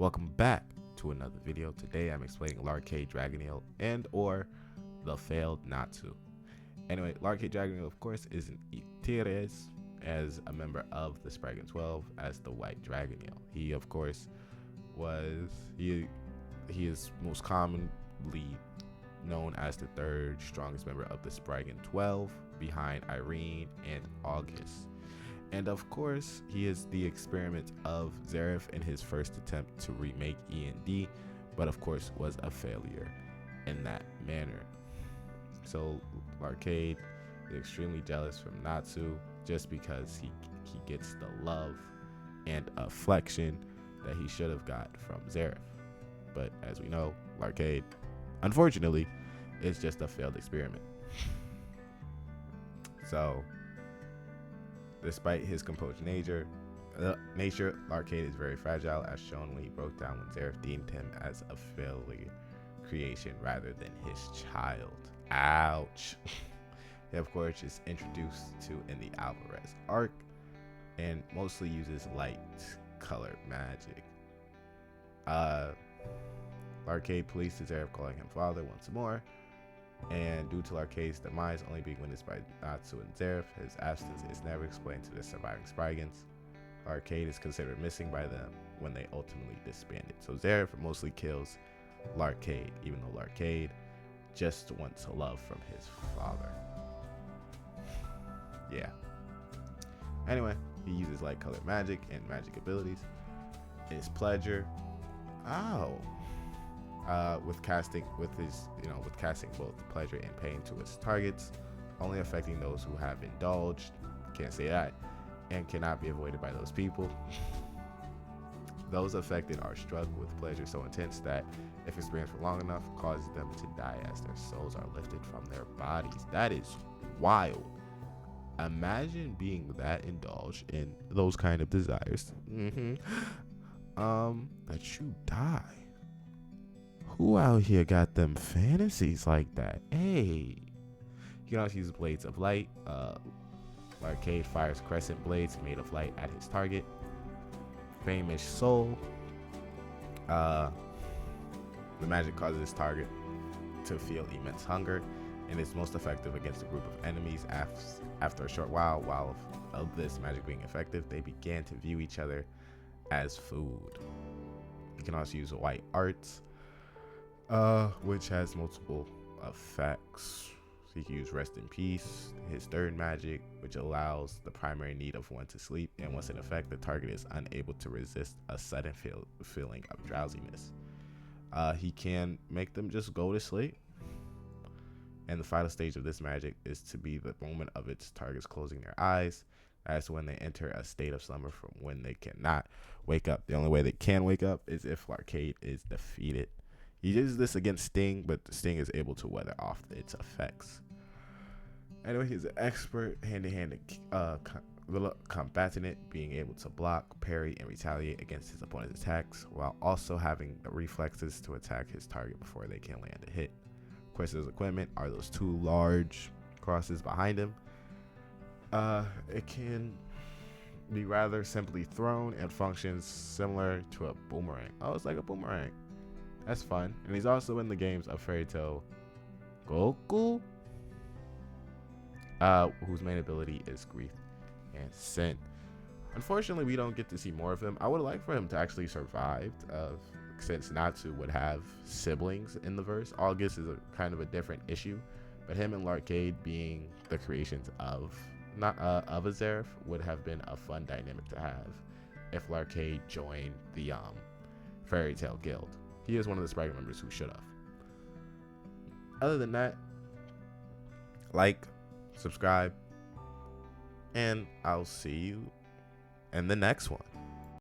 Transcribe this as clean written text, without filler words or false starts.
Welcome back to another video. Today I'm explaining Laracade, Dragneel, and or the failed Natsu. Anyway, Laracade Dragneel, of course, is an Itires as a member of the Spriggan 12 as the White Dragneel. He, of course, he is most commonly known as the third strongest member of the Spriggan 12 behind Irene and August. And of course, he is the experiment of Zareth in his first attempt to remake E&D, but of course was a failure in that manner. So Laracade is extremely jealous from Natsu just because he gets the love and affection that he should have got from Zareth. But as we know, Laracade, unfortunately, is just a failed experiment. So despite his composed nature, Laracade is very fragile, as shown when he broke down when Zareth deemed him as a failure creation rather than his child. Ouch. He, of course, is introduced to in the Alvarez arc and mostly uses light colored magic. Laracade pleads to Zareth, calling him father once more. And due to Laracade's demise only being witnessed by Natsu and Zareth, his absence is never explained to the surviving Spriggans. Laracade is considered missing by them when they ultimately disbanded. So Zareth mostly kills Laracade, even though Laracade just wants love from his father. Yeah. Anyway, he uses light colored magic and magic abilities. His pleasure. With casting both pleasure and pain to its targets, only affecting those who have indulged. Can't say that, and cannot be avoided by those people. Those affected are struck with pleasure so intense that, if experienced for long enough, causes them to die as their souls are lifted from their bodies. That is wild. Imagine being that indulged in those kind of desires. That you die. Who out here got them fantasies like that? Hey, you can also use blades of light. Laracade fires crescent blades made of light at his target. Famish soul. The magic causes his target to feel immense hunger, and is most effective against a group of enemies. After a short while of this magic being effective, they began to view each other as food. You can also use white arts, which has multiple effects. So you can use rest in peace, his third magic, which allows the primary need of one to sleep, and once in effect, the target is unable to resist a sudden feeling of drowsiness. He can make them just go to sleep. And the final stage of this magic is to be the moment of its targets closing their eyes. That's when they enter a state of slumber from when they cannot wake up. The only way they can wake up is if Laracade is defeated. He uses this against Sting, but Sting is able to weather off its effects. Anyway, he's an expert hand-to-hand combatant, being able to block, parry, and retaliate against his opponent's attacks, while also having the reflexes to attack his target before they can land a hit. Of course, his equipment are those two large crosses behind him. It can be rather simply thrown and functions similar to a boomerang. Oh, it's like a boomerang. That's fun. And he's also in the games of Fairy Tail Goku, whose main ability is Grief and Sin. Unfortunately, we don't get to see more of him. I would like for him to actually survive, since Natsu would have siblings in the verse. August is a kind of a different issue, but him and Laracade being the creations of a Zareth would have been a fun dynamic to have if Laracade joined the Fairy Tail Guild. He is one of the Spriggan members who should have. Other than that, like, subscribe, and I'll see you in the next one.